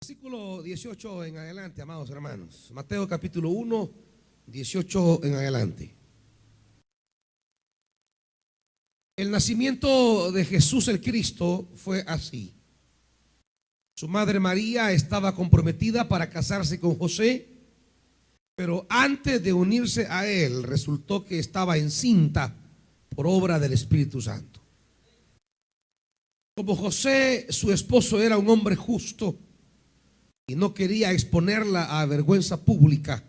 Versículo 18 en adelante, amados hermanos. Mateo capítulo 1, 18 en adelante. El nacimiento de Jesús el Cristo fue así. Su madre María estaba comprometida para casarse con José, pero antes de unirse a él resultó que estaba encinta por obra del Espíritu Santo. Como José, su esposo, era un hombre justo y no quería exponerla a vergüenza pública,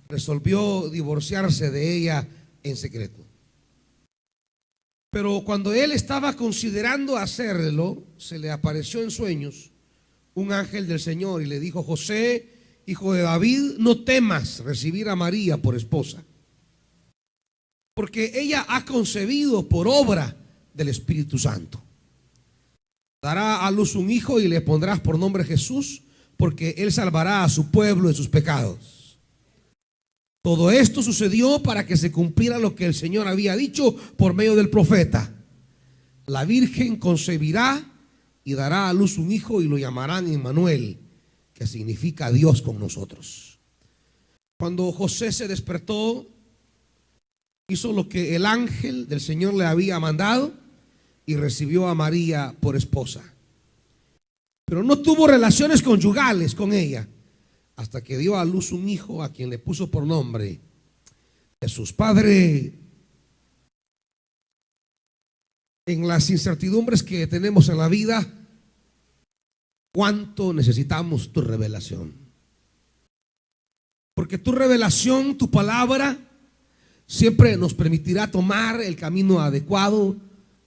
resolvió divorciarse de ella en secreto. Pero cuando él estaba considerando hacerlo, se le apareció en sueños un ángel del Señor y le dijo: José, hijo de David, no temas recibir a María por esposa, porque ella ha concebido por obra del Espíritu Santo. Dará a luz un hijo y le pondrás por nombre Jesús, porque él salvará a su pueblo de sus pecados. Todo esto sucedió para que se cumpliera lo que el Señor había dicho por medio del profeta: la virgen concebirá y dará a luz un hijo y lo llamarán Emmanuel, que significa Dios con nosotros. Cuando José se despertó, hizo lo que el ángel del Señor le había mandado y recibió a María por esposa. Pero no tuvo relaciones conyugales con ella hasta que dio a luz un hijo a quien le puso por nombre Jesús. Padre, en las incertidumbres que tenemos en la vida, cuánto necesitamos tu revelación. Porque tu revelación, tu palabra, siempre nos permitirá tomar el camino adecuado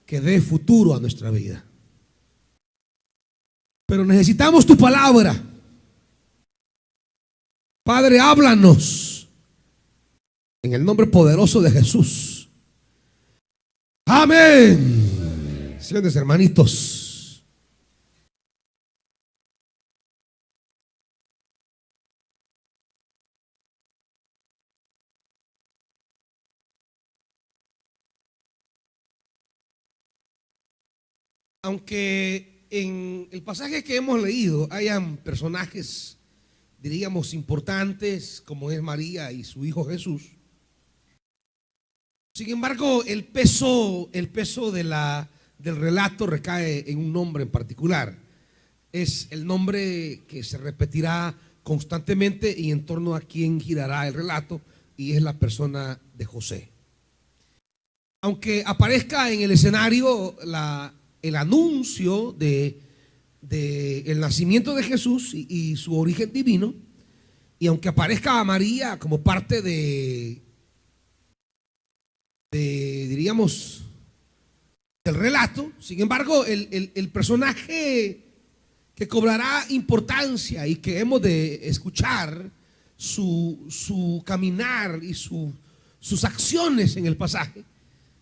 que dé futuro a nuestra vida. Pero necesitamos tu palabra. Padre, háblanos en el nombre poderoso de Jesús. Amén. Siéntense, hermanitos. Aunque en el pasaje que hemos leído hayan personajes, diríamos, importantes, como es María y su hijo Jesús, sin embargo el peso del relato recae en un nombre en particular. Es el nombre que se repetirá constantemente y en torno a quien girará el relato, y es la persona de José. Aunque aparezca en el escenario el anuncio de el nacimiento de Jesús y su origen divino, y aunque aparezca a María como parte diríamos, del relato, sin embargo el personaje que cobrará importancia y que hemos de escuchar su caminar y sus acciones en el pasaje,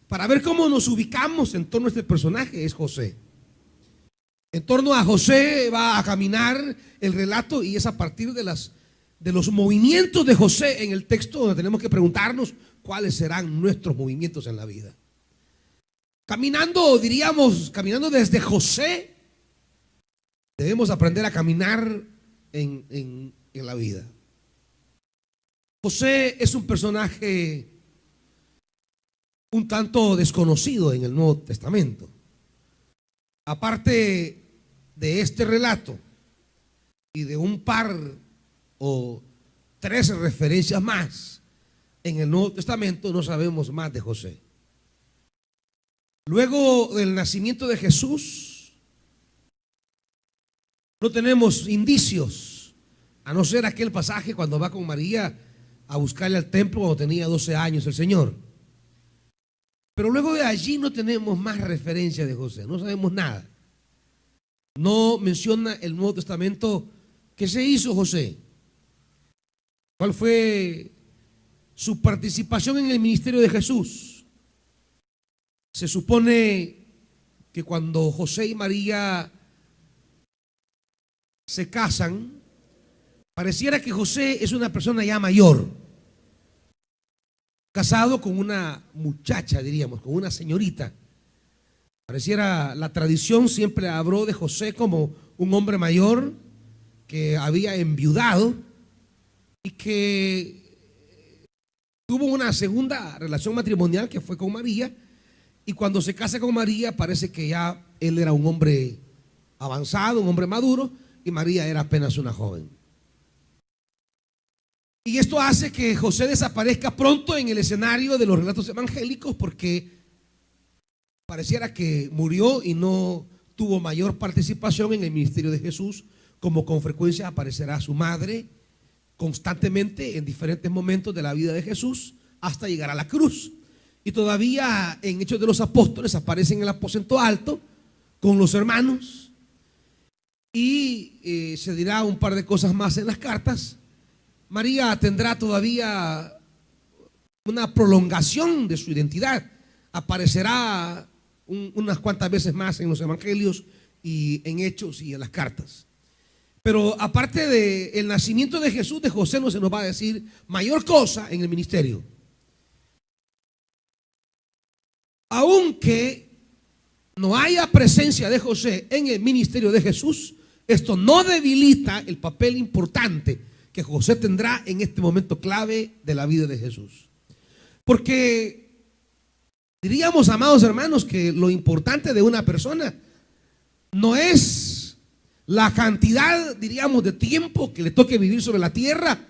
para ver cómo nos ubicamos en torno a este personaje, es José. En torno a José va a caminar el relato, y es a partir de los movimientos de José en el texto donde tenemos que preguntarnos cuáles serán nuestros movimientos en la vida. Caminando desde José, debemos aprender a caminar en la vida. José es un personaje un tanto desconocido en el Nuevo Testamento. Aparte de este relato y de un par o 3 referencias más en el Nuevo Testamento, no sabemos más de José. Luego del nacimiento de Jesús, no tenemos indicios, a no ser aquel pasaje cuando va con María a buscarle al templo cuando tenía 12 años el Señor. Pero luego de allí no tenemos más referencia de José, no sabemos nada. No menciona el Nuevo Testamento qué se hizo José, cuál fue su participación en el ministerio de Jesús. Se supone que cuando José y María se casan, pareciera que José es una persona ya mayor, casado con una muchacha, diríamos, con una señorita. Pareciera, la tradición siempre habló de José como un hombre mayor que había enviudado y que tuvo una segunda relación matrimonial que fue con María, y cuando se casa con María parece que ya él era un hombre avanzado, un hombre maduro, y María era apenas una joven. Y esto hace que José desaparezca pronto en el escenario de los relatos evangélicos, porque pareciera que murió y no tuvo mayor participación en el ministerio de Jesús, como con frecuencia aparecerá su madre constantemente en diferentes momentos de la vida de Jesús hasta llegar a la cruz. Y todavía en Hechos de los Apóstoles aparece en el aposento alto con los hermanos, y se dirá un par de cosas más en las cartas. María tendrá todavía una prolongación de su identidad, aparecerá unas cuantas veces más en los evangelios y en Hechos y en las cartas. Pero aparte del nacimiento de Jesús, de José no se nos va a decir mayor cosa en el ministerio. Aunque no haya presencia de José en el ministerio de Jesús, esto no debilita el papel importante que José tendrá en este momento clave de la vida de Jesús. Porque diríamos, amados hermanos, que lo importante de una persona no es la cantidad, diríamos, de tiempo que le toque vivir sobre la tierra,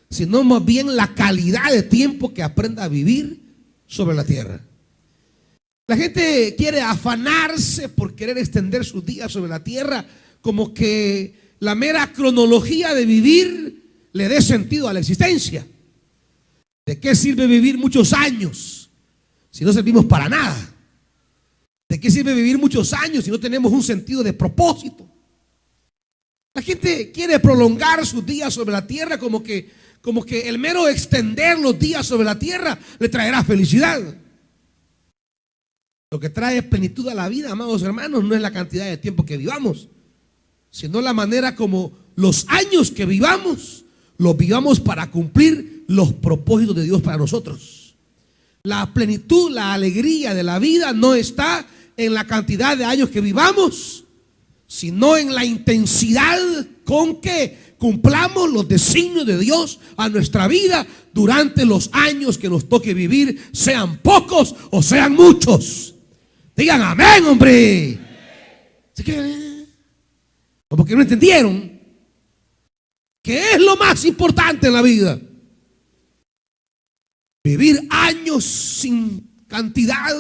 sino más bien la calidad de tiempo que aprenda a vivir sobre la tierra. La gente quiere afanarse por querer extender sus días sobre la tierra, como que la mera cronología de vivir le dé sentido a la existencia. ¿De qué sirve vivir muchos años si no servimos para nada? ¿De qué sirve vivir muchos años si no tenemos un sentido de propósito? La gente quiere prolongar sus días sobre la tierra como que el mero extender los días sobre la tierra le traerá felicidad. Lo que trae plenitud a la vida, amados hermanos, no es la cantidad de tiempo que vivamos, sino la manera como los años que vivamos, los vivamos para cumplir los propósitos de Dios para nosotros. La plenitud, la alegría de la vida no está en la cantidad de años que vivamos, sino en la intensidad con que cumplamos los designios de Dios a nuestra vida durante los años que nos toque vivir, sean pocos o sean muchos. Digan amén, hombre. Como que no entendieron qué es lo más importante en la vida. Vivir años sin cantidad,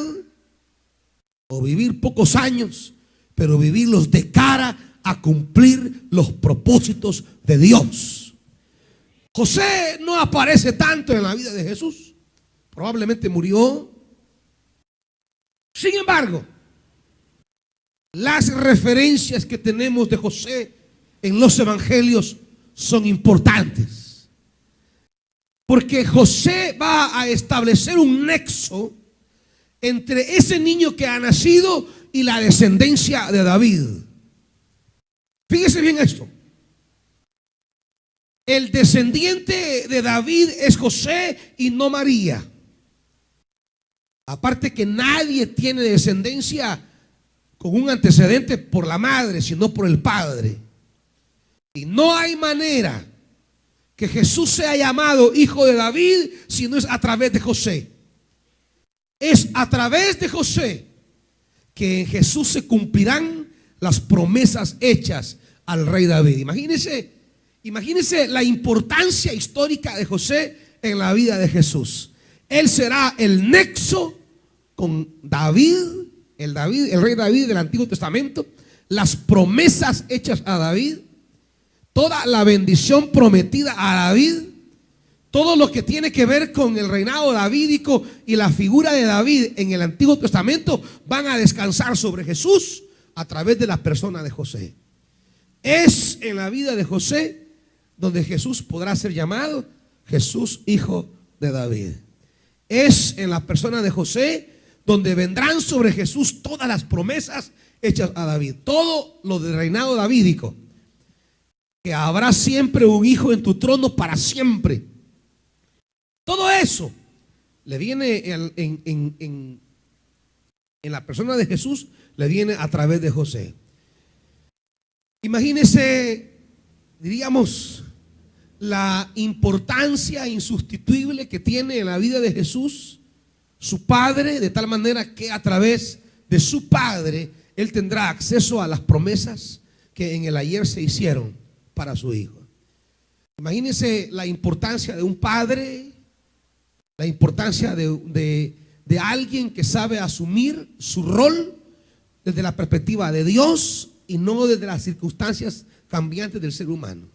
o vivir pocos años, pero vivirlos de cara a cumplir los propósitos de Dios. José no aparece tanto en la vida de Jesús, probablemente murió. Sin embargo, las referencias que tenemos de José en los evangelios son importantes, porque José va a establecer un nexo entre ese niño que ha nacido y la descendencia de David. Fíjese bien esto. El descendiente de David es José y no María. Aparte que nadie tiene descendencia con un antecedente por la madre, sino por el padre. Y no hay manera que Jesús sea llamado hijo de David si no es a través de José. Es a través de José que en Jesús se cumplirán las promesas hechas al rey David. Imagínense la importancia histórica de José en la vida de Jesús. Él será el nexo con David, el rey David del Antiguo Testamento, las promesas hechas a David, toda la bendición prometida a David, todo lo que tiene que ver con el reinado davídico y la figura de David en el Antiguo Testamento van a descansar sobre Jesús a través de la persona de José. Es en la vida de José donde Jesús podrá ser llamado Jesús, hijo de David. Es en la persona de José donde vendrán sobre Jesús todas las promesas hechas a David, todo lo del reinado davídico, que habrá siempre un hijo en tu trono para siempre. Todo eso le viene en la persona de Jesús, le viene a través de José. Imagínese, diríamos, la importancia insustituible que tiene en la vida de Jesús su padre, de tal manera que a través de su padre él tendrá acceso a las promesas que en el ayer se hicieron para su hijo. Imagínense la importancia de un padre, la importancia de alguien que sabe asumir su rol desde la perspectiva de Dios y no desde las circunstancias cambiantes del ser humano.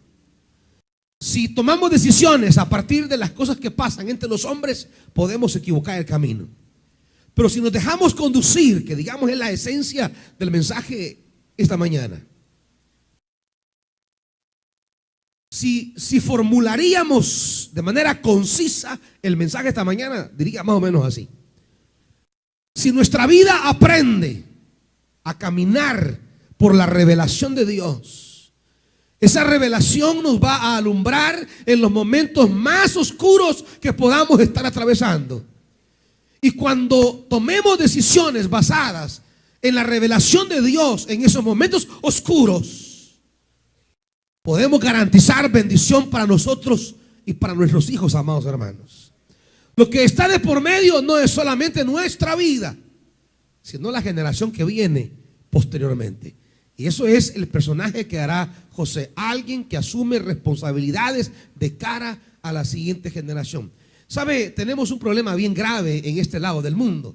Si tomamos decisiones a partir de las cosas que pasan entre los hombres, podemos equivocar el camino. Pero si nos dejamos conducir, que digamos es la esencia del mensaje esta mañana, si formularíamos de manera concisa el mensaje esta mañana, diría más o menos así: si nuestra vida aprende a caminar por la revelación de Dios, esa revelación nos va a alumbrar en los momentos más oscuros que podamos estar atravesando. Y cuando tomemos decisiones basadas en la revelación de Dios en esos momentos oscuros, podemos garantizar bendición para nosotros y para nuestros hijos, amados hermanos. Lo que está de por medio no es solamente nuestra vida, sino la generación que viene posteriormente. Y eso es el personaje que hará José, alguien que asume responsabilidades de cara a la siguiente generación. ¿Sabe? Tenemos un problema bien grave en este lado del mundo.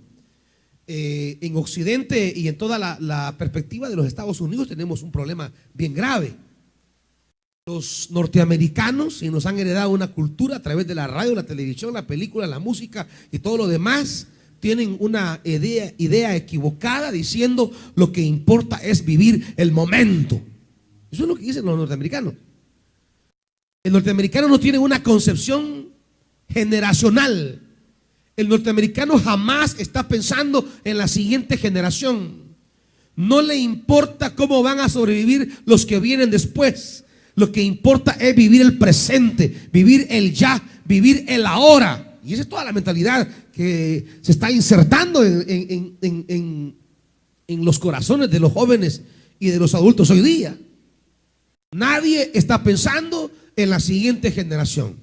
En Occidente y en toda la perspectiva de los Estados Unidos tenemos un problema bien grave. Los norteamericanos, y nos han heredado una cultura a través de la radio, la televisión, la película, la música y todo lo demás, tienen una idea equivocada diciendo lo que importa es vivir el momento. Eso es lo que dicen los norteamericanos. El norteamericano no tiene una concepción generacional. El norteamericano jamás está pensando en la siguiente generación. No le importa cómo van a sobrevivir los que vienen después. Lo que importa es vivir el presente, vivir el ya, vivir el ahora. Y esa es toda la mentalidad que se está insertando en los corazones de los jóvenes y de los adultos hoy día. Nadie está pensando en la siguiente generación.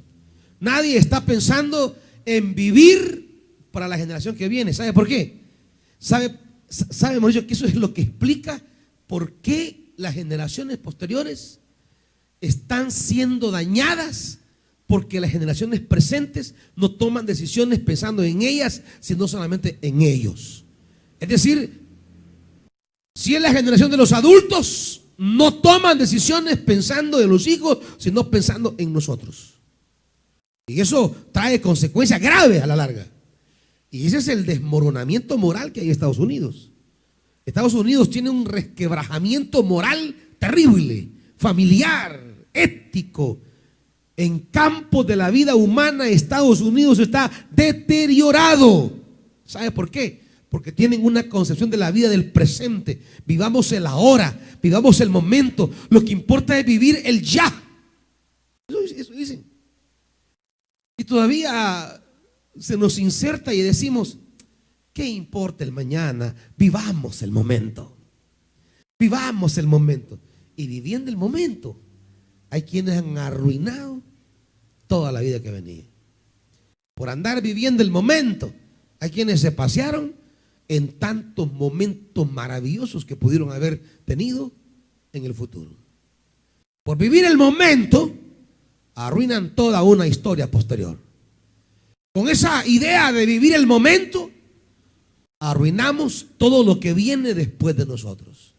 Nadie está pensando en vivir para la generación que viene. ¿Sabe por qué? ¿Sabe, Mauricio, que eso es lo que explica por qué las generaciones posteriores están siendo dañadas? Porque las generaciones presentes no toman decisiones pensando en ellas, sino solamente en ellos. Es decir, si es la generación de los adultos, no toman decisiones pensando en los hijos, sino pensando en nosotros. Y eso trae consecuencias graves a la larga. Y ese es el desmoronamiento moral que hay en Estados Unidos. Estados Unidos tiene un resquebrajamiento moral terrible, familiar, ético. En campos de la vida humana, Estados Unidos está deteriorado. ¿Sabe por qué? Porque tienen una concepción de la vida del presente. Vivamos el ahora, vivamos el momento. Lo que importa es vivir el ya. Eso dicen. Y todavía se nos inserta y decimos: ¿qué importa el mañana? Vivamos el momento. Vivamos el momento. Y viviendo el momento, hay quienes han arruinado toda la vida que venía. Por andar viviendo el momento, hay quienes se pasearon en tantos momentos maravillosos que pudieron haber tenido en el futuro. Por vivir el momento, arruinan toda una historia posterior. Con esa idea de vivir el momento, arruinamos todo lo que viene después de nosotros.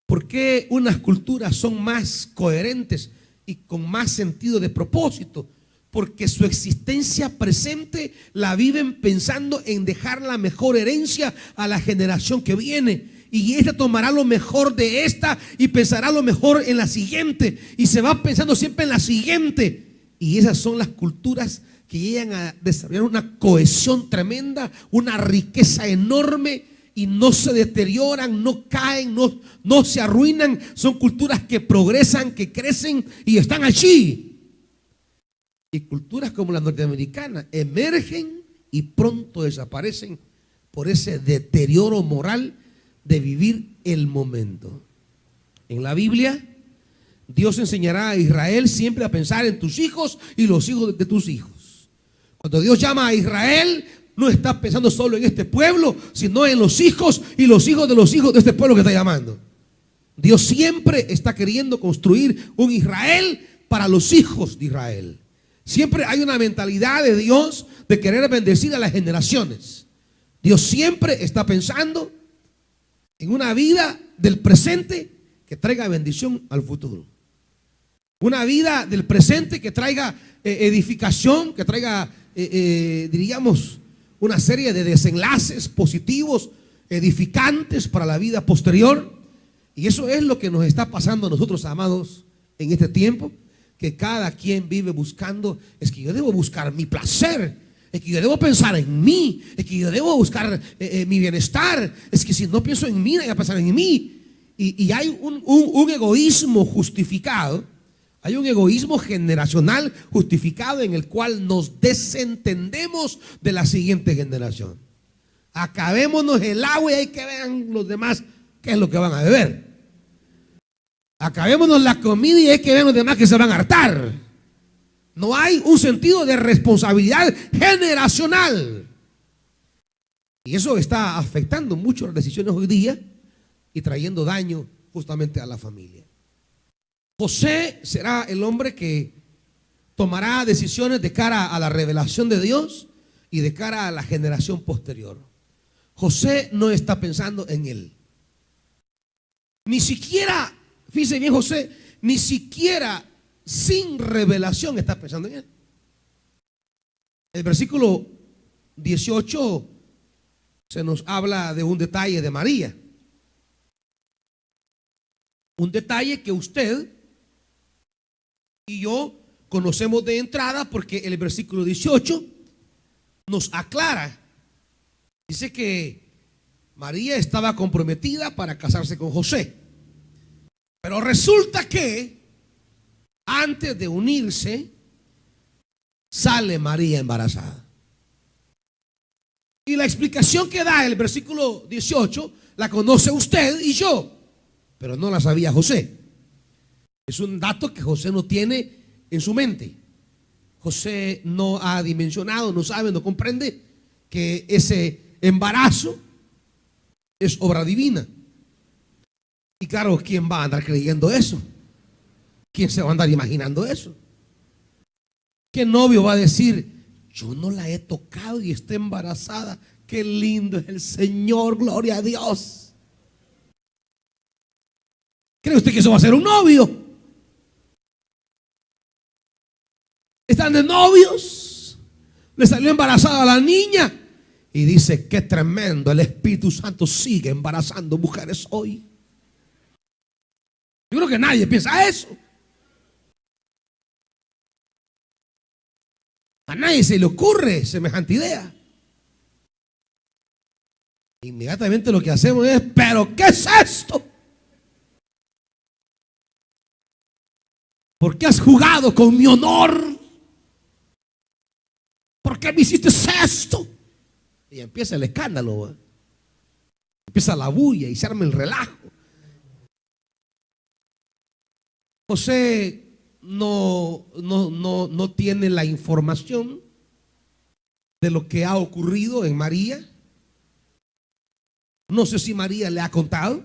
¿Por qué unas culturas son más coherentes y con más sentido de propósito? Porque su existencia presente la viven pensando en dejar la mejor herencia a la generación que viene. Y esta tomará lo mejor de esta y pensará lo mejor en la siguiente. Y se va pensando siempre en la siguiente. Y esas son las culturas que llegan a desarrollar una cohesión tremenda, una riqueza enorme, y no se deterioran, no caen, no se arruinan. Son culturas que progresan, que crecen y están allí. Y culturas como la norteamericana emergen y pronto desaparecen por ese deterioro moral, de vivir el momento. En la Biblia, Dios enseñará a Israel siempre a pensar en tus hijos y los hijos de tus hijos. Cuando Dios llama a Israel, no está pensando solo en este pueblo, sino en los hijos y los hijos de este pueblo que está llamando. Dios siempre está queriendo construir un Israel para los hijos de Israel. Siempre hay una mentalidad de Dios de querer bendecir a las generaciones. Dios siempre está pensando en una vida del presente que traiga bendición al futuro. Una vida del presente que traiga edificación, que traiga, diríamos, una serie de desenlaces positivos, edificantes para la vida posterior. Y eso es lo que nos está pasando a nosotros, amados, en este tiempo, que cada quien vive buscando. Es que yo debo buscar mi placer, es que yo debo pensar en mí, es que yo debo buscar mi bienestar. Es que si no pienso en mí, no voy a pensar en mí. Y hay un egoísmo justificado, hay un egoísmo generacional justificado en el cual nos desentendemos de la siguiente generación. Acabémonos el agua y hay que vean los demás qué es lo que van a beber. Acabémonos la comida y hay que ver los demás que se van a hartar. No hay un sentido de responsabilidad generacional. Y eso está afectando mucho las decisiones hoy día y trayendo daño justamente a la familia. José será el hombre que tomará decisiones de cara a la revelación de Dios y de cara a la generación posterior. José no está pensando en él. Ni siquiera, fíjense bien, José, ni siquiera sin revelación está pensando en él. El versículo 18 se nos habla de un detalle de María. Un detalle que usted y yo conocemos de entrada porque el versículo 18 nos aclara. Dice que María estaba comprometida para casarse con José. Pero resulta que antes de unirse, sale María embarazada. Y la explicación que da el versículo 18 la conoce usted y yo, pero no la sabía José. Es un dato que José no tiene en su mente. José no ha dimensionado, no sabe, no comprende que ese embarazo es obra divina. Y claro, ¿quién va a andar creyendo eso? ¿Quién se va a andar imaginando eso? ¿Qué novio va a decir, yo no la he tocado y está embarazada? Qué lindo es el Señor, gloria a Dios. ¿Cree usted que eso va a ser un novio? Están de novios, le salió embarazada a la niña y dice, qué tremendo, el Espíritu Santo sigue embarazando mujeres hoy. Yo creo que nadie piensa eso. A nadie se le ocurre semejante idea. Inmediatamente lo que hacemos es, pero ¿qué es esto? ¿Por qué has jugado con mi honor? ¿Por qué me hiciste esto? Y empieza el escándalo, ¿eh? Empieza la bulla y se arma el relajo. José no tiene la información de lo que ha ocurrido en María. No sé si María le ha contado.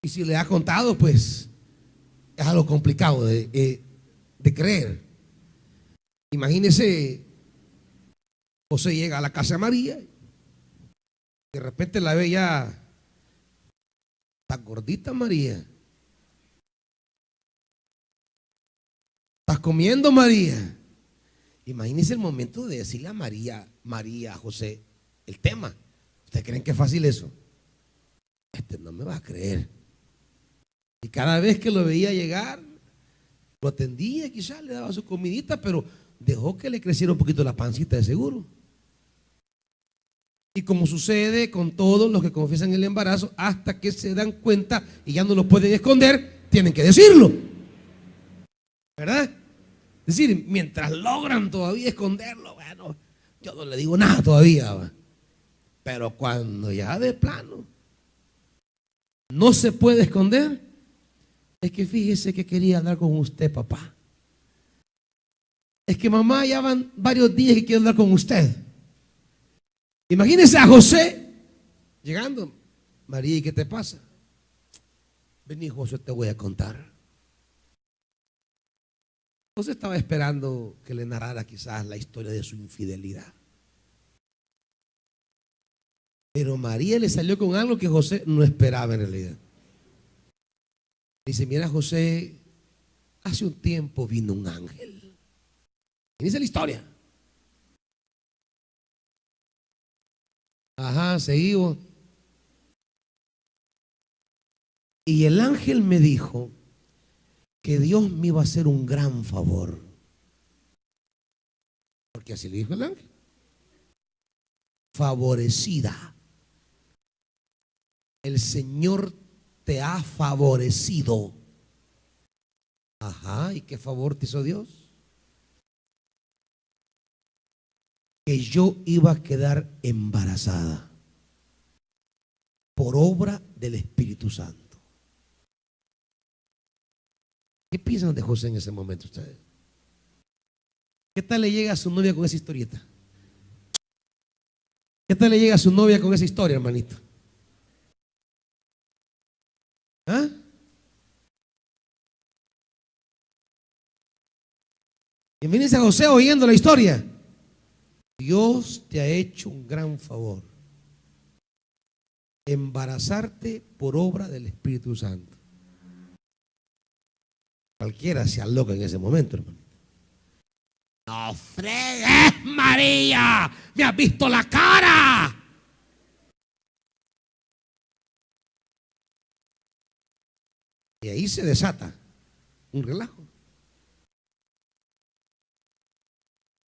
Y si le ha contado, pues es algo complicado de creer. Imagínese, José llega a la casa de María, de repente la ve ya, está gordita María. ¿Estás comiendo, María? Imagínese el momento de decirle a María, a José, el tema. ¿Ustedes creen que es fácil eso? No me va a creer. Y cada vez que lo veía llegar, lo atendía, quizás le daba su comidita, pero dejó que le creciera un poquito la pancita de seguro. Y como sucede con todos los que confiesan el embarazo, hasta que se dan cuenta y ya no lo pueden esconder, tienen que decirlo, ¿verdad? Es decir, mientras logran todavía esconderlo, bueno, yo no le digo nada todavía, ¿va? Pero cuando ya de plano no se puede esconder. Es que fíjese que quería hablar con usted, papá. Es que mamá, ya van varios días que quiero hablar con usted. Imagínese a José llegando. María, ¿y qué te pasa? Vení, José, te voy a contar. José estaba esperando que le narrara quizás la historia de su infidelidad. Pero María le salió con algo que José no esperaba en realidad. Dice, mira, José, hace un tiempo vino un ángel. Inicia la historia. Ajá, seguimos. Y el ángel me dijo que Dios me iba a hacer un gran favor. Porque así le dijo el ángel. Favorecida. El Señor te ha favorecido. Ajá, ¿y qué favor te hizo Dios? Que yo iba a quedar embarazada por obra del Espíritu Santo. ¿Qué piensan de José en ese momento ustedes? ¿Qué tal le llega a su novia con esa historieta? ¿Qué tal le llega a su novia con esa historia, hermanito? ¿Ah? Imagínense a José oyendo la historia. Dios te ha hecho un gran favor. Embarazarte por obra del Espíritu Santo. Cualquiera se aloca en ese momento, hermano. No fregues, María, me has visto la cara. Y ahí se desata un relajo.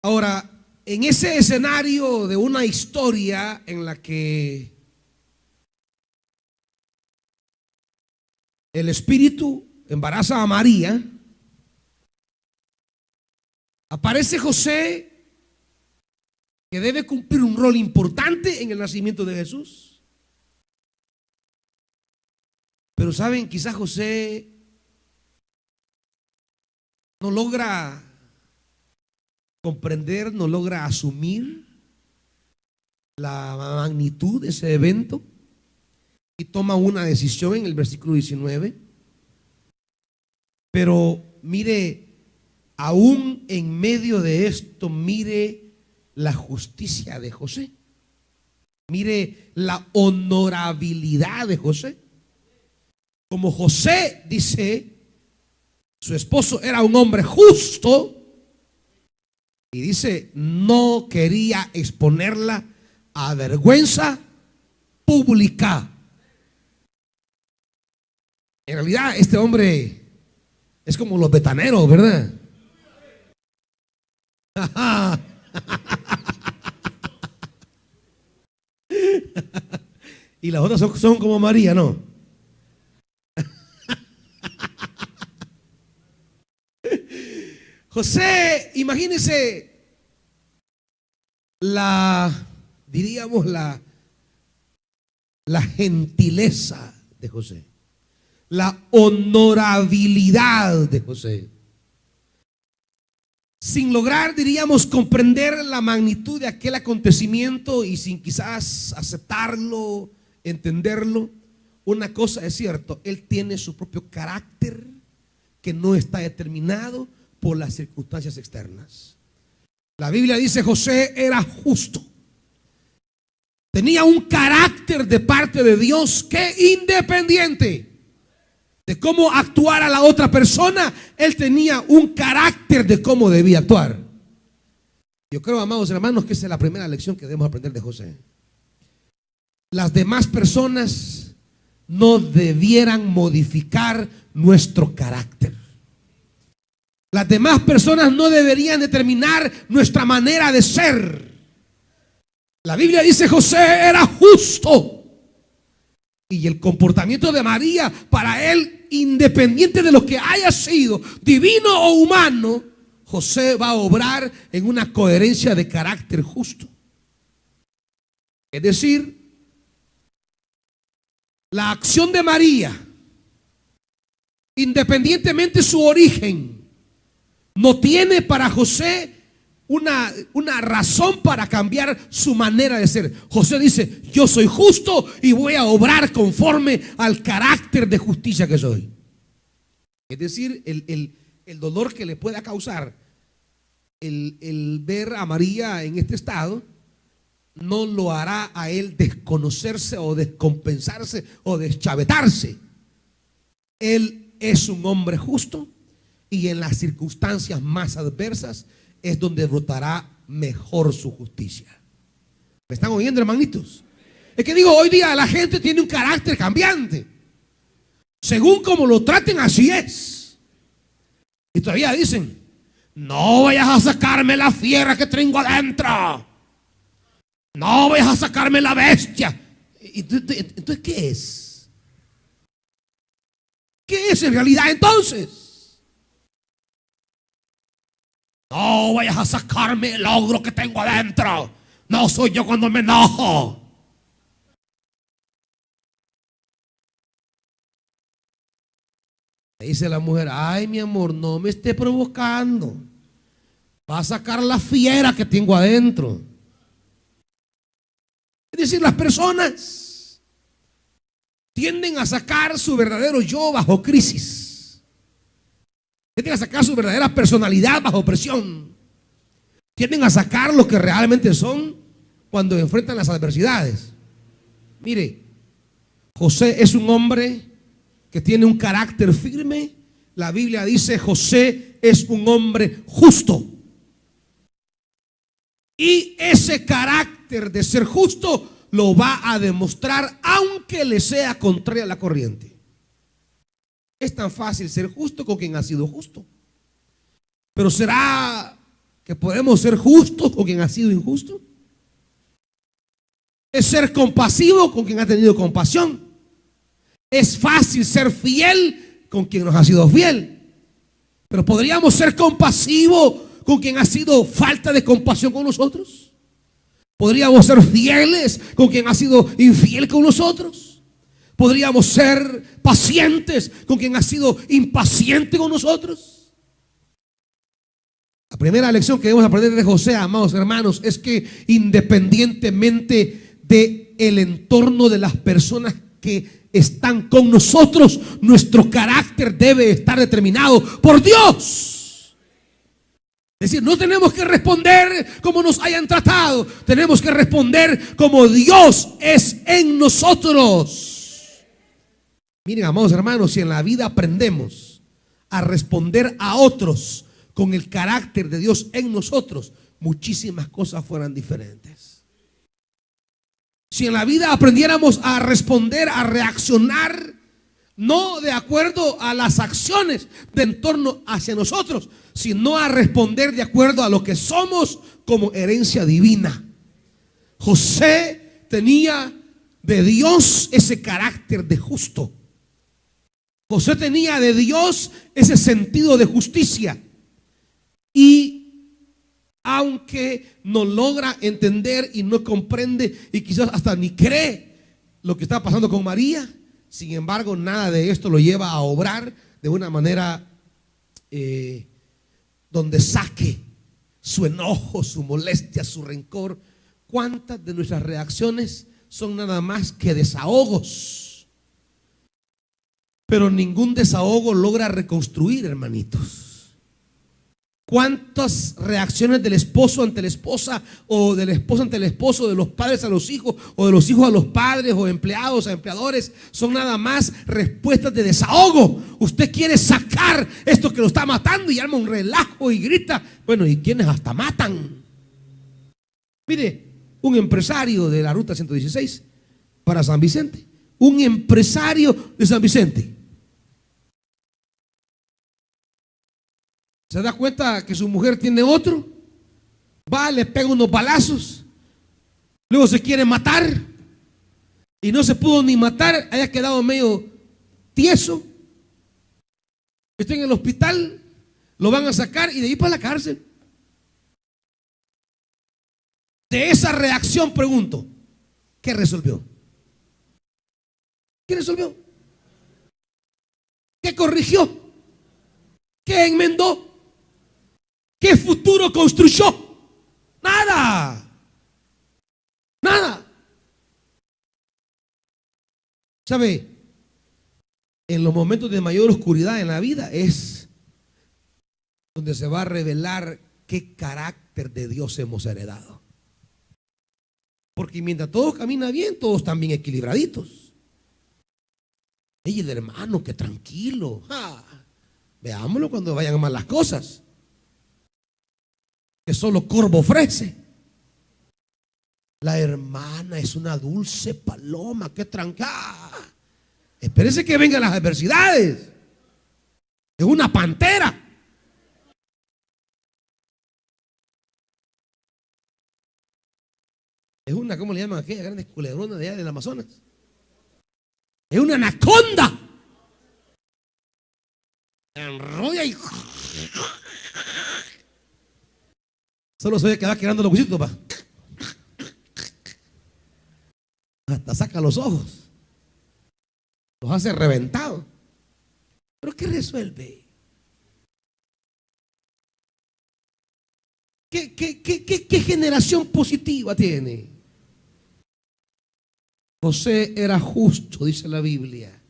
Ahora, en ese escenario de una historia en la que el Espíritu embaraza a María, aparece José, que debe cumplir un rol importante en el nacimiento de Jesús. Pero saben, quizás José no logra comprender, no logra asumir la magnitud de ese evento y toma una decisión en el versículo 19. Pero mire, aún en medio de esto, mire la justicia de José. Mire la honorabilidad de José. Como José dice, su esposo era un hombre justo. Y dice, no quería exponerla a vergüenza pública. En realidad, este hombre es como los betaneros, ¿verdad? Y las otras son como María, ¿no? José, imagínense diríamos la gentileza de José, la honorabilidad de José, sin lograr, diríamos, comprender la magnitud de aquel acontecimiento y sin quizás aceptarlo, entenderlo. Una cosa es cierto, él tiene su propio carácter que no está determinado por las circunstancias externas. La Biblia dice José era justo. Tenía un carácter de parte de Dios que, independiente de cómo actuara la otra persona, él tenía un carácter de cómo debía actuar. Yo creo, amados hermanos, que esa es la primera lección que debemos aprender de José. Las demás personas no debieran modificar nuestro carácter. Las demás personas no deberían determinar nuestra manera de ser. La Biblia dice José era justo. Y el comportamiento de María, para él, independiente de lo que haya sido, divino o humano, José va a obrar en una coherencia de carácter justo. Es decir, La acción de María, independientemente de su origen, no tiene para José una razón para cambiar su manera de ser. José dice: yo soy justo y voy a obrar conforme al carácter de justicia que soy. Es decir, el dolor que le pueda causar el ver a María en este estado no lo hará a él desconocerse o descompensarse o deschavetarse. Él es un hombre justo y en las circunstancias más adversas es donde brotará mejor su justicia. ¿Me están oyendo, hermanitos? Es que digo, hoy día la gente tiene un carácter cambiante. Según como lo traten, así es. Y todavía dicen: no vayas a sacarme la fiera que tengo adentro. No vayas a sacarme la bestia. Entonces, ¿qué es? ¿Qué es en realidad entonces? No vayas a sacarme el ogro que tengo adentro. No soy yo cuando me enojo. Dice la mujer: ay, mi amor, no me esté provocando. Va a sacar la fiera que tengo adentro. Es decir, las personas tienden a sacar su verdadero yo bajo crisis. Tienden a sacar su verdadera personalidad bajo presión. Tienden a sacar lo que realmente son cuando enfrentan las adversidades. Mire, José es un hombre que tiene un carácter firme. La Biblia dice: José es un hombre justo. Y ese carácter de ser justo lo va a demostrar aunque le sea contraria a la corriente. Es tan fácil ser justo con quien ha sido justo. Pero ¿será que podemos ser justos con quien ha sido injusto? Es ser compasivo con quien ha tenido compasión. Es fácil ser fiel con quien nos ha sido fiel. Pero ¿podríamos ser compasivos con quien ha sido falta de compasión con nosotros? ¿Podríamos ser fieles con quien ha sido infiel con nosotros? ¿Podríamos ser pacientes con quien ha sido impaciente con nosotros? La primera lección que debemos aprender de José, amados hermanos, es que independientemente del entorno de las personas que están con nosotros, nuestro carácter debe estar determinado por Dios. Es decir, no tenemos que responder como nos hayan tratado, tenemos que responder como Dios es en nosotros. Miren, amados hermanos, si en la vida aprendemos a responder a otros con el carácter de Dios en nosotros, muchísimas cosas fueran diferentes. Si en la vida aprendiéramos a responder, a reaccionar, no de acuerdo a las acciones de entorno hacia nosotros, sino a responder de acuerdo a lo que somos como herencia divina. José tenía de Dios ese carácter de justo. José tenía de Dios ese sentido de justicia. Y aunque no logra entender y no comprende y quizás hasta ni cree lo que está pasando con María, sin embargo, nada de esto lo lleva a obrar de una manera donde saque su enojo, su molestia, su rencor. ¿Cuántas de nuestras reacciones son nada más que desahogos? Pero ningún desahogo logra reconstruir, hermanitos. ¿Cuántas reacciones del esposo ante la esposa, o del esposo ante el esposo, de los padres a los hijos, o de los hijos a los padres, o empleados a empleadores, son nada más respuestas de desahogo? Usted quiere sacar esto que lo está matando y arma un relajo y grita. Bueno, y quienes hasta matan. Mire, un empresario de la ruta 116 para San Vicente, un empresario de San Vicente, se da cuenta que su mujer tiene otro, va, le pega unos balazos, luego se quiere matar y no se pudo ni matar, haya quedado medio tieso, está en el hospital, lo van a sacar y de ahí para la cárcel. De esa reacción pregunto, ¿qué resolvió? ¿Qué resolvió? ¿Qué corrigió? ¿Qué enmendó? ¿Qué futuro construyó? Nada. Nada. ¿Sabe? En los momentos de mayor oscuridad en la vida es donde se va a revelar qué carácter de Dios hemos heredado. Porque mientras todo camina bien, todos están bien equilibraditos. Ey, el hermano, qué tranquilo. Veámoslo cuando vayan mal las cosas. Que solo corvo ofrece. La hermana es una dulce paloma, qué tranquila. Espérese que vengan las adversidades. Es una pantera. Es una, ¿cómo le llaman aquella grande culebrona de allá del Amazonas? Es una anaconda. Enrolla y solo se ve que va quedando los huesitos, pa. Hasta saca los ojos. Los hace reventados. ¿Pero qué resuelve? ¿Qué generación positiva tiene? José era justo, dice la Biblia,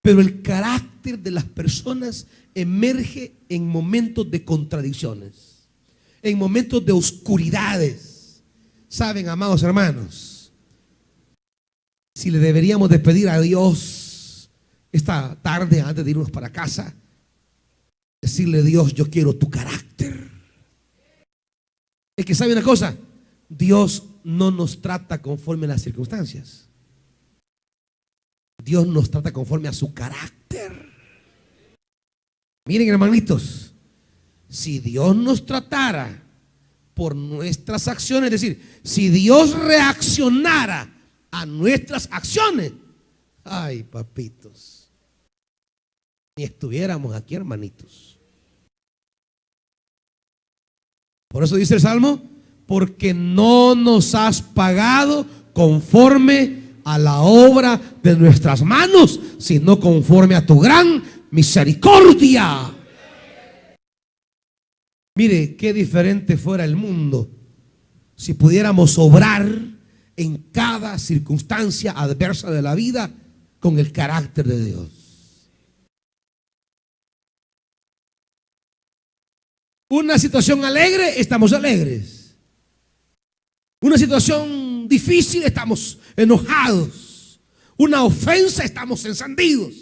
pero el carácter de las personas emerge en momentos de contradicciones, en momentos de oscuridades. Saben, amados hermanos, si le deberíamos de pedir a Dios esta tarde antes de irnos para casa, decirle: Dios, yo quiero tu carácter. Es que sabe una cosa, Dios no nos trata conforme a las circunstancias. Dios nos trata conforme a su carácter. Miren, hermanitos, si Dios nos tratara por nuestras acciones, es decir, si Dios reaccionara a nuestras acciones, ay, papitos, ni estuviéramos aquí, hermanitos. Por eso dice el Salmo: porque no nos has pagado conforme a la obra de nuestras manos, sino conforme a tu gran misericordia. Mire, qué diferente fuera el mundo si pudiéramos obrar en cada circunstancia adversa de la vida con el carácter de Dios. Una situación alegre, estamos alegres. Una situación difícil, estamos enojados. Una ofensa, estamos encendidos.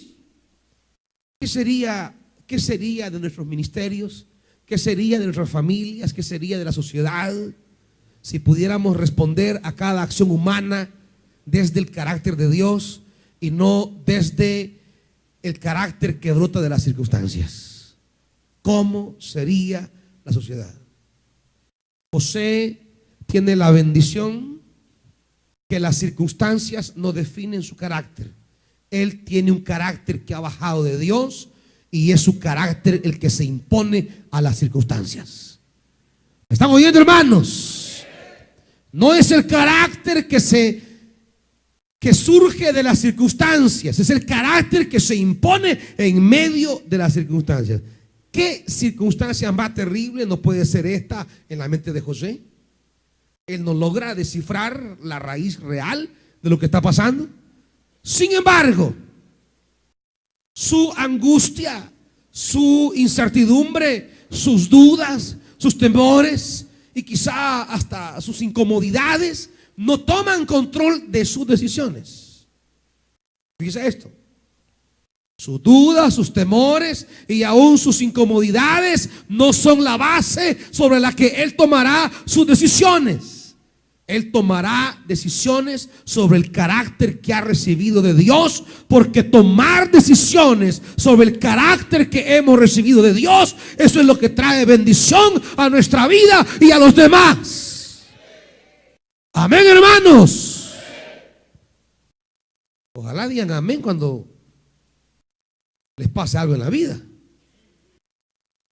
¿Qué sería de nuestros ministerios? ¿Qué sería de nuestras familias? ¿Qué sería de la sociedad si pudiéramos responder a cada acción humana desde el carácter de Dios y no desde el carácter que brota de las circunstancias? ¿Cómo sería la sociedad? José tiene la bendición que las circunstancias no definen su carácter. Él tiene un carácter que ha bajado de Dios y es su carácter el que se impone a las circunstancias. ¿Me están oyendo, hermanos? No es el carácter que surge de las circunstancias, es el carácter que se impone en medio de las circunstancias. ¿Qué circunstancia más terrible no puede ser esta en la mente de José? Él no logra descifrar la raíz real de lo que está pasando. Sin embargo, su angustia, su incertidumbre, sus dudas, sus temores y quizá hasta sus incomodidades no toman control de sus decisiones. Fíjese esto. Sus dudas, sus temores y aún sus incomodidades no son la base sobre la que él tomará sus decisiones. Él tomará decisiones sobre el carácter que ha recibido de Dios, porque tomar decisiones sobre el carácter que hemos recibido de Dios, eso es lo que trae bendición a nuestra vida y a los demás. Amén, hermanos. Ojalá digan amén cuando les pase algo en la vida.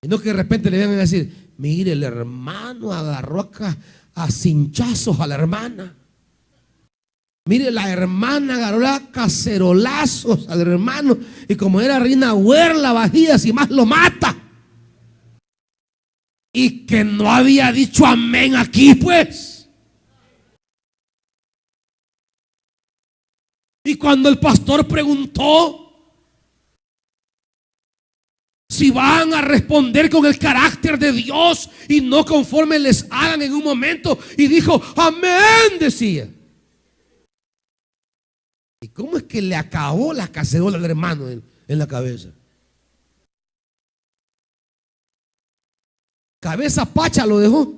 Y no que de repente le vengan a decir: mire, el hermano agarró acá a cinchazos a la hermana. Mire, la hermana agarró la cacerolazos al hermano, y como era reina huerla, vajía, si más lo mata. Y que no había dicho amén aquí, pues. Y cuando el pastor preguntó si van a responder con el carácter de Dios y no conforme les hagan en un momento, y dijo amén, decía. ¿Y cómo es que le acabó la cacerola al hermano en la cabeza? Cabeza pacha lo dejó.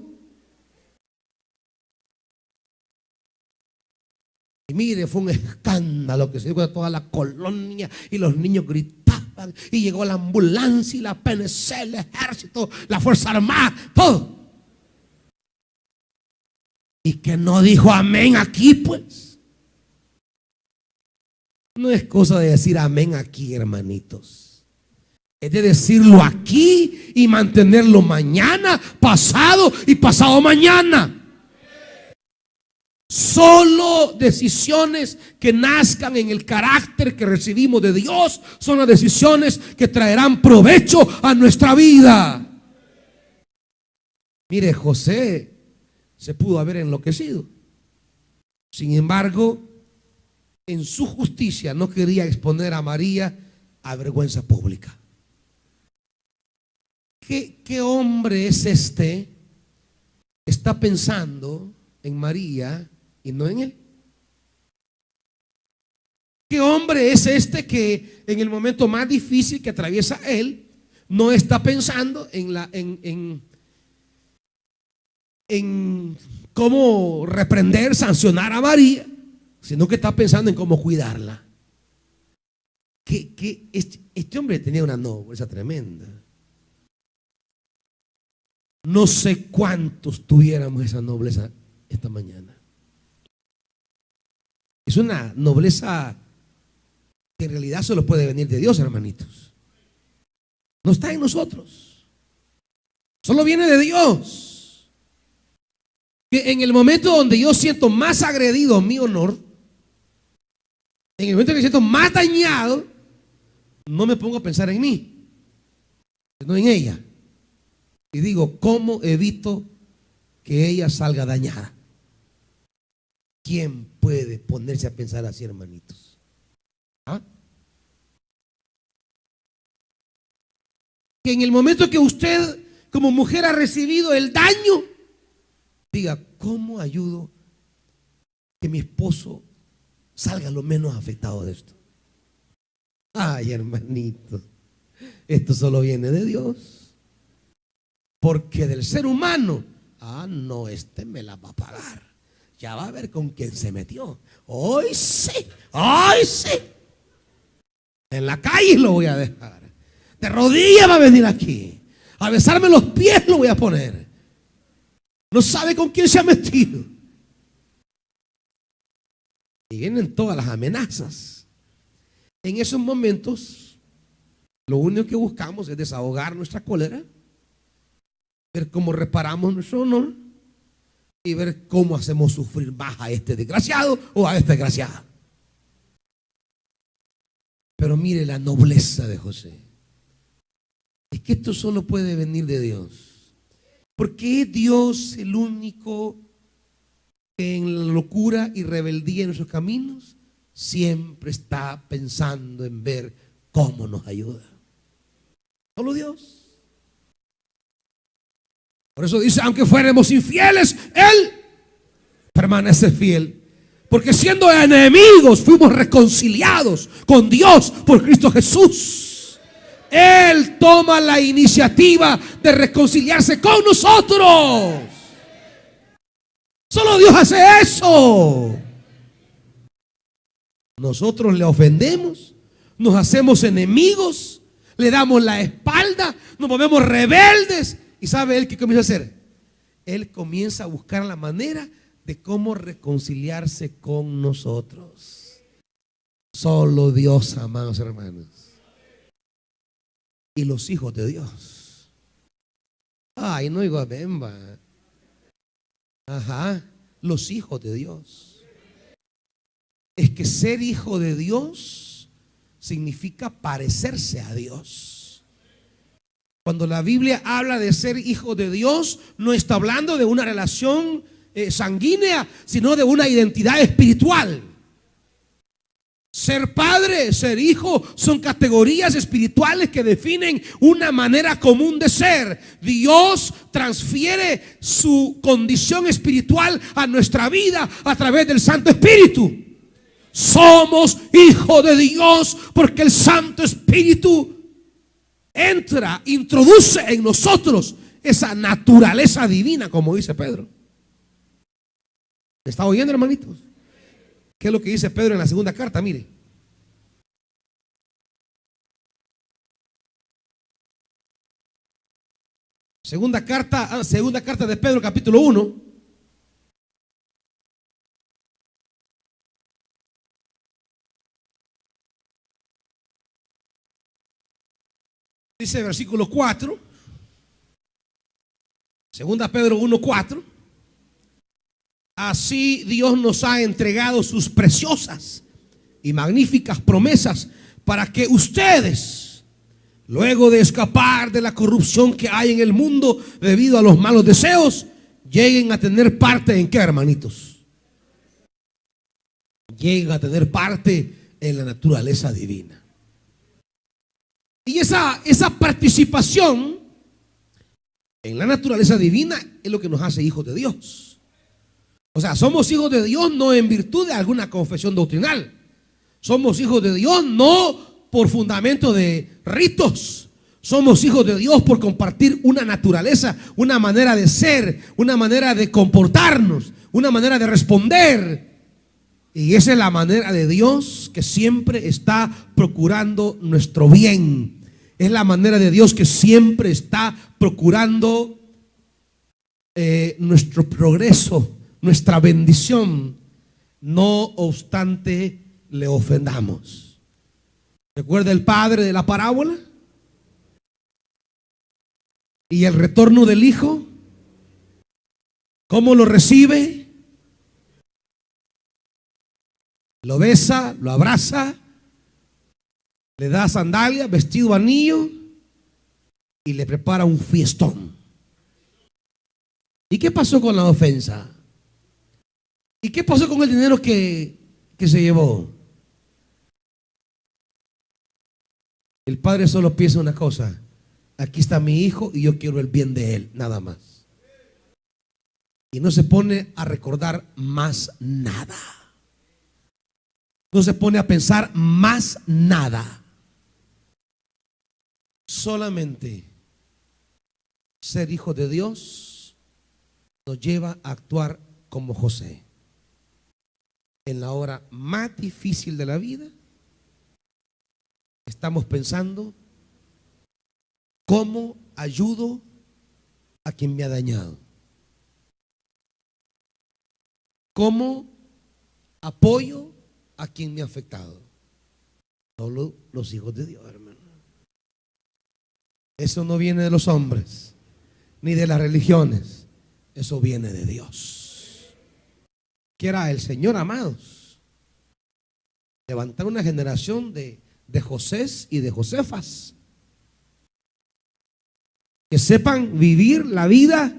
Y mire, fue un escándalo que se dio a toda la colonia, y los niños gritaban, y llegó la ambulancia y la PNC, el ejército, la Fuerza Armada, todo. Y que no dijo amén aquí, pues. No es cosa de decir amén aquí, hermanitos. Es de decirlo aquí y mantenerlo mañana, pasado y pasado mañana. Solo decisiones que nazcan en el carácter que recibimos de Dios son las decisiones que traerán provecho a nuestra vida. Mire, José se pudo haber enloquecido. Sin embargo, en su justicia no quería exponer a María a vergüenza pública. ¿Qué hombre es este que está pensando en María y no en él? ¿Qué hombre es este que en el momento más difícil que atraviesa él no está pensando en cómo reprender, sancionar a María, sino que está pensando en cómo cuidarla? Este hombre tenía una nobleza tremenda. No sé cuántos tuviéramos esa nobleza esta mañana. Es una nobleza que en realidad solo puede venir de Dios, hermanitos. No está en nosotros. Solo viene de Dios. Que en el momento donde yo siento más agredido mi honor, en el momento que siento más dañado, no me pongo a pensar en mí, sino en ella. Y digo, ¿cómo evito que ella salga dañada? ¿Quién puede ponerse a pensar así, hermanitos? ¿Ah? Que en el momento que usted como mujer ha recibido el daño, diga, ¿cómo ayudo que mi esposo salga lo menos afectado de esto? Ay, hermanito, esto solo viene de Dios. Porque del ser humano, no, este me la va a pagar. Ya va a ver con quién se metió. Hoy sí, hoy sí. En la calle lo voy a dejar. De rodillas va a venir aquí. A besarme los pies lo voy a poner. No sabe con quién se ha metido. Y vienen todas las amenazas. En esos momentos, lo único que buscamos es desahogar nuestra cólera, ver cómo reparamos nuestro honor y ver cómo hacemos sufrir más a este desgraciado o a esta desgraciada. Pero mire la nobleza de José. Es que esto solo puede venir de Dios. Porque es Dios el único que en la locura y rebeldía en nuestros caminos siempre está pensando en ver cómo nos ayuda. Solo Dios. Por eso dice, aunque fuéramos infieles, Él permanece fiel. Porque siendo enemigos fuimos reconciliados con Dios por Cristo Jesús. Él toma la iniciativa de reconciliarse con nosotros. Solo Dios hace eso. Nosotros le ofendemos, nos hacemos enemigos, le damos la espalda, nos volvemos rebeldes. ¿Y sabe él qué comienza a hacer? Él comienza a buscar la manera de cómo reconciliarse con nosotros. Solo Dios, amados hermanos. Y los hijos de Dios. Ay, no digo amén, va. Ajá, los hijos de Dios. es que ser hijo de Dios significa parecerse a Dios. Cuando la Biblia habla de ser hijo de Dios, no está hablando de una relación sanguínea, sino de una identidad espiritual. Ser padre, ser hijo, son categorías espirituales que definen una manera común de ser. Dios transfiere su condición espiritual a nuestra vida a través del Santo Espíritu. Somos hijos de Dios porque el Santo Espíritu entra, introduce en nosotros esa naturaleza divina, como dice Pedro. ¿Me está oyendo, hermanitos? ¿Qué es lo que dice Pedro en la segunda carta? Mire. Segunda carta de Pedro, capítulo 1. Dice versículo 4. Segunda Pedro 1:4. Así Dios nos ha entregado sus preciosas y magníficas promesas para que ustedes, luego de escapar de la corrupción que hay en el mundo debido a los malos deseos, lleguen a tener parte en ¿qué, hermanitos? Lleguen a tener parte en la naturaleza divina. Y esa participación en la naturaleza divina es lo que nos hace hijos de Dios. O sea, somos hijos de Dios no en virtud de alguna confesión doctrinal. Somos hijos de Dios no por fundamento de ritos. Somos hijos de Dios por compartir una naturaleza, una manera de ser, una manera de comportarnos, una manera de responder. Y esa es la manera de Dios que siempre está procurando nuestro bien. Es la manera de Dios que siempre está procurando nuestro progreso, nuestra bendición, no obstante le ofendamos. ¿Recuerda el padre de la parábola? Y el retorno del hijo, ¿cómo lo recibe? Lo besa, lo abraza, le da sandalias, vestido, anillo y le prepara un fiestón. ¿Y qué pasó con la ofensa? ¿Y qué pasó con el dinero que se llevó? El padre solo piensa una cosa: aquí está mi hijo y yo quiero el bien de él, nada más. Y no se pone a recordar más nada. No se pone a pensar más nada. Solamente ser hijo de Dios nos lleva a actuar como José. En la hora más difícil de la vida, estamos pensando: ¿cómo ayudo a quien me ha dañado? ¿Cómo apoyo a quien me ha afectado? Solo los hijos de Dios, hermano. Eso no viene de los hombres ni de las religiones. Eso viene de Dios. Quiera el Señor, amados, levantar una generación de Josés y de Josefas que sepan vivir la vida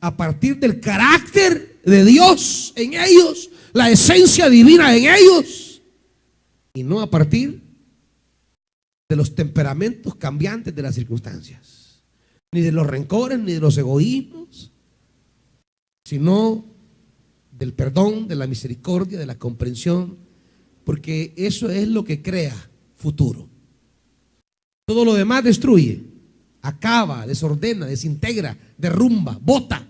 a partir del carácter de Dios en ellos, la esencia divina en ellos, y no a partir de los temperamentos cambiantes de las circunstancias, ni de los rencores, ni de los egoísmos, sino del perdón, de la misericordia, de la comprensión, porque eso es lo que crea futuro. Todo lo demás destruye, acaba, desordena, desintegra, derrumba, bota,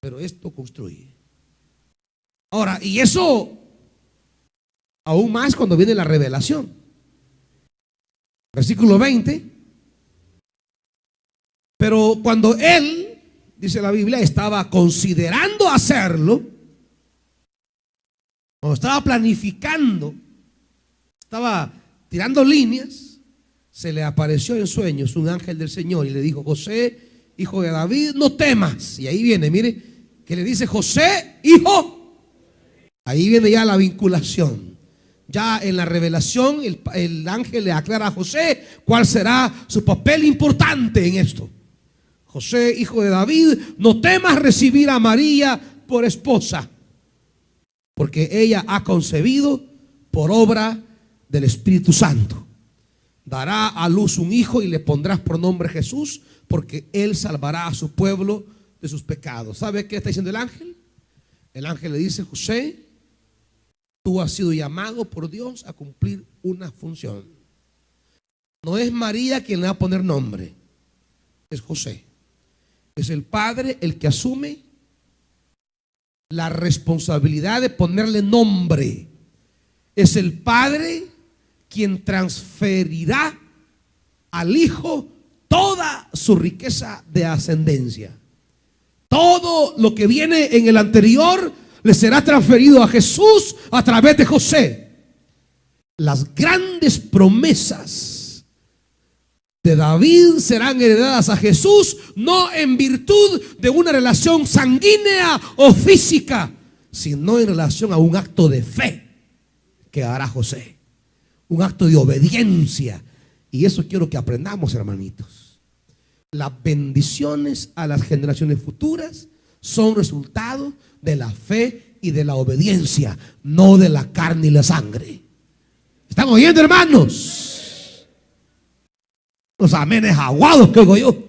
pero esto construye. Ahora, y eso aún más cuando viene la revelación. Versículo 20. Pero cuando él, dice la Biblia, estaba considerando hacerlo, cuando estaba planificando, estaba tirando líneas, se le apareció en sueños un ángel del Señor y le dijo: José, hijo de David, no temas. Y ahí viene, mire, que le dice: José, hijo. Ahí viene ya la vinculación. Ya en la revelación el ángel le aclara a José cuál será su papel importante en esto. José, hijo de David, no temas recibir a María por esposa, porque ella ha concebido por obra del Espíritu Santo. Dará a luz un hijo y le pondrás por nombre Jesús, porque él salvará a su pueblo de sus pecados. ¿Sabe qué está diciendo el ángel? El ángel le dice: José, tú has sido llamado por Dios a cumplir una función. No es María quien le va a poner nombre, es José. Es el padre el que asume la responsabilidad de ponerle nombre. Es el padre quien transferirá al hijo toda su riqueza de ascendencia. Todo lo que viene en el anterior le será transferido a Jesús a través de José. Las grandes promesas de David serán heredadas a Jesús, no en virtud de una relación sanguínea o física, sino en relación a un acto de fe que hará José, un acto de obediencia. Y eso quiero que aprendamos, hermanitos. Las bendiciones a las generaciones futuras son resultado de la fe y de la obediencia, no de la carne y la sangre. ¿Están oyendo, hermanos? Los amenes aguados que oigo yo.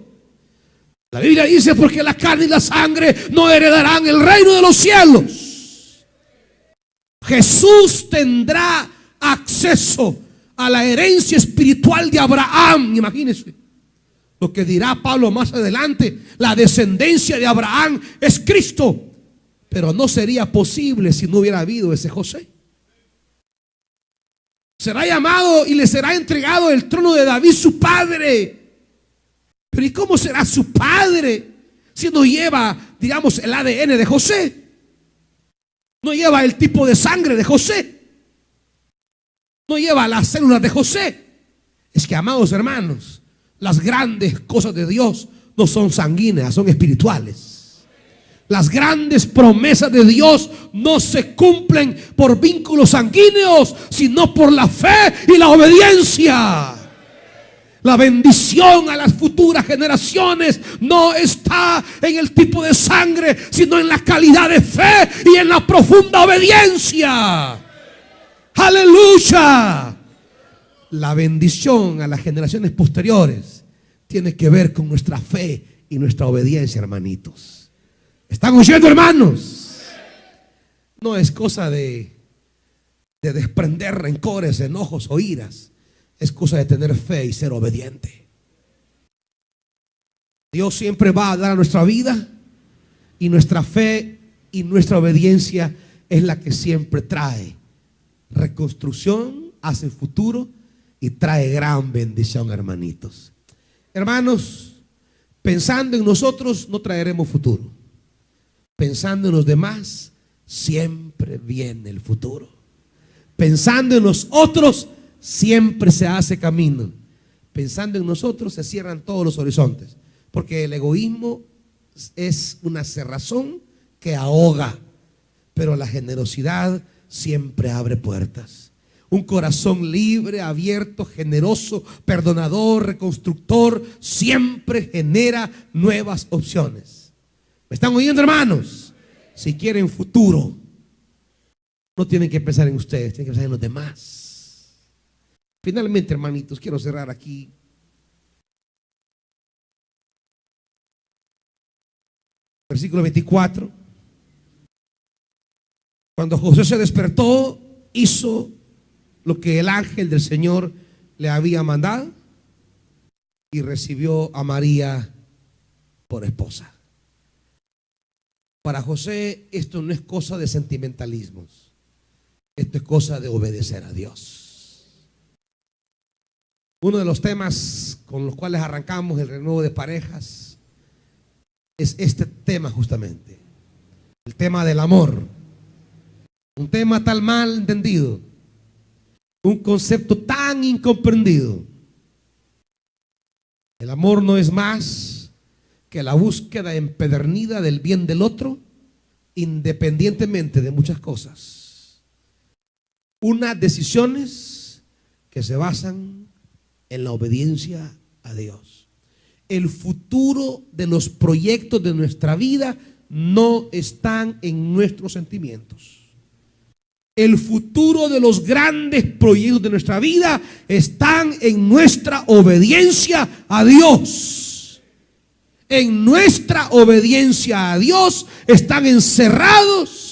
La Biblia dice: porque la carne y la sangre no heredarán el reino de los cielos. Jesús tendrá acceso a la herencia espiritual de Abraham. Imagínense lo que dirá Pablo más adelante: la descendencia de Abraham es Cristo. Pero no sería posible si no hubiera habido ese José. Será llamado y le será entregado el trono de David, su padre. Pero ¿y cómo será su padre si no lleva, digamos, el ADN de José? No lleva el tipo de sangre de José. No lleva las células de José. Es que, amados hermanos, las grandes cosas de Dios no son sanguíneas, son espirituales. Las grandes promesas de Dios no se cumplen por vínculos sanguíneos, sino por la fe y la obediencia. La bendición a las futuras generaciones no está en el tipo de sangre, sino en la calidad de fe y en la profunda obediencia. ¡Aleluya! La bendición a las generaciones posteriores tiene que ver con nuestra fe y nuestra obediencia, hermanitos. ¿Están oyendo, hermanos? No es cosa de desprender rencores, enojos o iras. Es cosa de tener fe y ser obediente. Dios siempre va a dar a nuestra vida, y nuestra fe y nuestra obediencia es la que siempre trae reconstrucción, hace futuro y trae gran bendición, hermanitos. Hermanos, pensando en nosotros no traeremos futuro. Pensando en los demás siempre viene el futuro. Pensando en los otros siempre se hace camino. Pensando en nosotros se cierran todos los horizontes, porque el egoísmo es una cerrazón que ahoga, pero la generosidad siempre abre puertas. Un corazón libre, abierto, generoso, perdonador, reconstructor, siempre genera nuevas opciones. ¿Me están oyendo, hermanos? Si quieren futuro, no tienen que pensar en ustedes, tienen que pensar en los demás. Finalmente, hermanitos, quiero cerrar aquí. Versículo 24. Cuando José se despertó, hizo lo que el ángel del Señor le había mandado y recibió a María por esposa. Para José esto no es cosa de sentimentalismos. Esto es cosa de obedecer a Dios. Uno de los temas con los cuales arrancamos el renuevo de parejas es este tema justamente. El tema del amor. Un tema tan mal entendido. Un concepto tan incomprendido. El amor no es más que la búsqueda empedernida del bien del otro, independientemente de muchas cosas. unas decisiones que se basan en la obediencia a Dios. El futuro de los proyectos de nuestra vida no están en nuestros sentimientos. El futuro de los grandes proyectos de nuestra vida están en nuestra obediencia a Dios. En nuestra obediencia a Dios están encerrados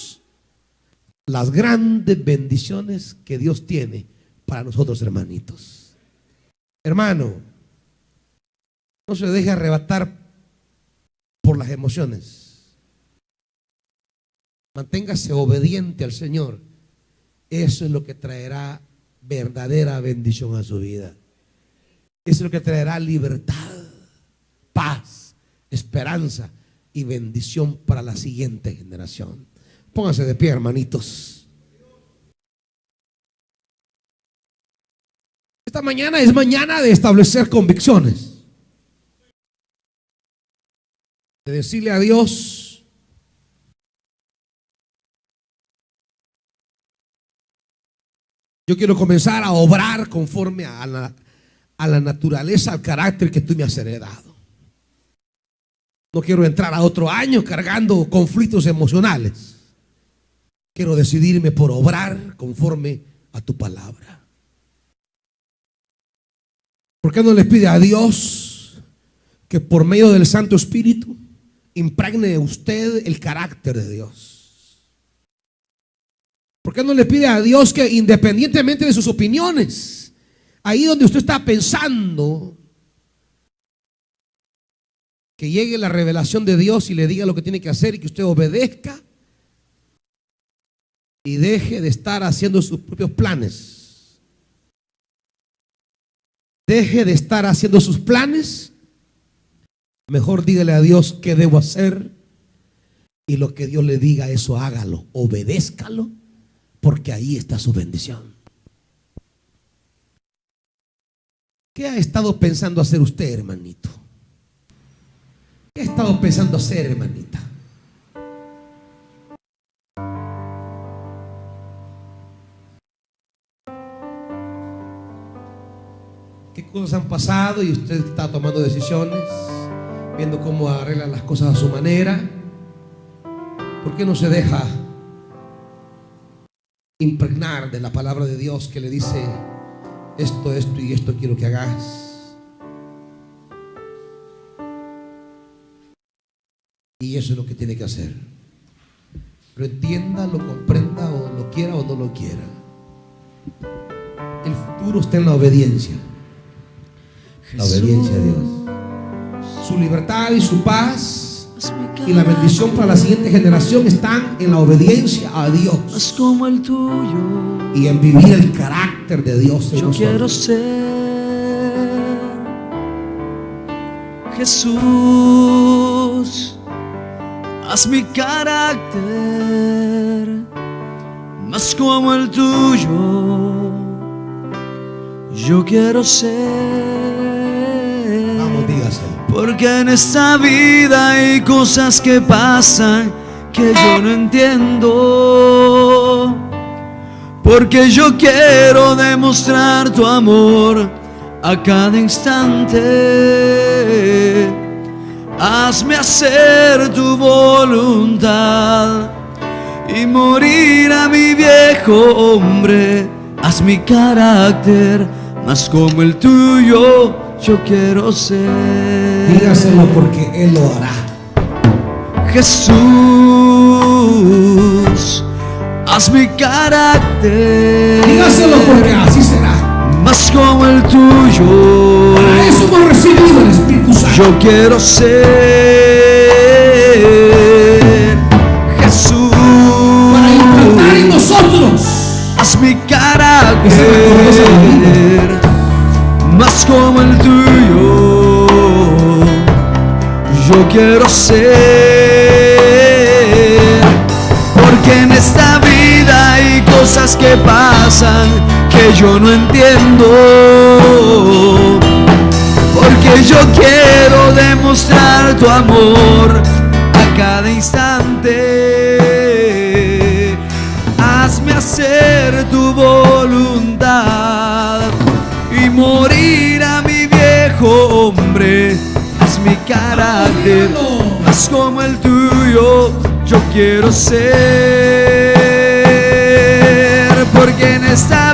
las grandes bendiciones que Dios tiene para nosotros, hermanitos. Hermano, no se deje arrebatar por las emociones. Manténgase obediente al Señor. Eso es lo que traerá verdadera bendición a su vida. Eso es lo que traerá libertad, paz, esperanza y bendición para la siguiente generación. Pónganse de pie, hermanitos. Esta mañana es mañana de establecer convicciones, de decirle a Dios: yo quiero comenzar a obrar conforme a la naturaleza, al carácter que tú me has heredado. No quiero entrar a otro año cargando conflictos emocionales. Quiero decidirme por obrar conforme a tu palabra. ¿Por qué no le pide a Dios que por medio del Santo Espíritu impregne de usted el carácter de Dios? ¿Por qué no le pide a Dios que, independientemente de sus opiniones, ahí donde usted está pensando, que llegue la revelación de Dios y le diga lo que tiene que hacer y que usted obedezca y deje de estar haciendo sus propios planes? Deje de estar haciendo sus planes. Mejor dígale a Dios qué debo hacer, y lo que Dios le diga, eso hágalo, obedézcalo, porque ahí está su bendición. ¿Qué ha estado pensando hacer usted, hermanito? ¿Qué ha estado pensando hacer, hermanita? ¿Qué cosas han pasado y usted está tomando decisiones, viendo cómo arreglan las cosas a su manera? ¿Por qué no se deja impregnar de la palabra de Dios que le dice: esto y esto quiero que hagas? Y eso es lo que tiene que hacer. Lo entienda, lo comprenda, o lo quiera o no lo quiera. El futuro está en la obediencia. La obediencia a Dios. Su libertad y su paz y la bendición para la siguiente generación están en la obediencia a Dios como el tuyo, y en vivir el carácter de Dios en yo nosotros. quiero ser Jesús. Haz mi carácter más como el tuyo, yo quiero ser. Vamos, dígaselo. Porque en esta vida hay cosas que pasan que yo no entiendo. Porque yo quiero demostrar tu amor a cada instante. Hazme hacer tu voluntad y morir a mi viejo hombre. Haz mi carácter más como el tuyo, yo quiero ser. Dígaselo porque Él lo hará. Jesús, haz mi carácter. Dígaselo porque así será. Más como el tuyo. Para eso hemos recibido el Espíritu Santo. Yo quiero ser Jesús. Para implantar en nosotros. Haz mi carácter más como el tuyo, yo quiero ser. Porque en esta vida hay cosas que pasan que yo no entiendo. Porque yo quiero demostrar tu amor a cada instante. Hazme hacer hacer tu voluntad y morir a mi viejo hombre. Es mi carácter, más como el tuyo yo quiero ser, porque en esta